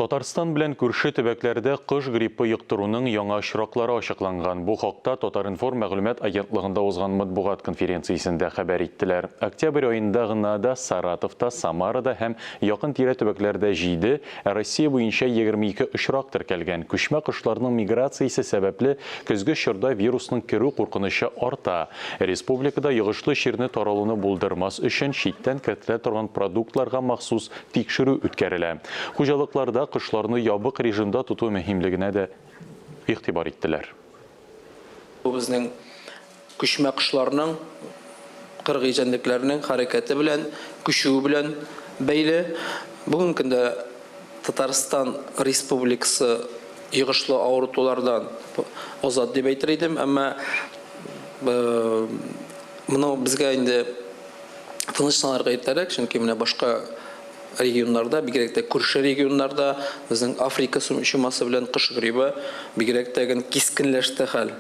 Татарстан белән күрше төбәкләрдә кыш гриппы йоктыруның яңа очраклары ачыкланган. Бу хакта Татар-информ мәгълүмат агентлыгында узган матбугат конференциясендә хәбәр иттеләр. Октябрь аенда гына да Саратовта, Самарада һәм якын тирә төбәкләрдә 7, Россия буенча 22 очрак теркәлгән. Күчмә кошларның миграциясе сәбәпле көзге чорда вирусның керү куркынычы арта. Республикада йогышлы чирне таралуны булдырмас өчен читтән кертелә торган продуктларга махсус тикшерү үткәрелә. Хуҗалыкларда кышларны ябык режимда тоту мөһимлегенә дә игътибар иттеләр. Безнең күчмә кошларның кыргый җәнлекләрнең хәрәкәте белән, күчүе белән бәйле. Бүген көндә Татарстан Республикасы йогышлы авыртулардан азат дип әйтер идем, әмма моны безгә инде тынычланырга итәрәк, чөнки менә башка регионнарда, бигрәк тә күрше регионнарда безнең Африка чумасы белән кыш грибы бигрәк тә кискенләште хәл.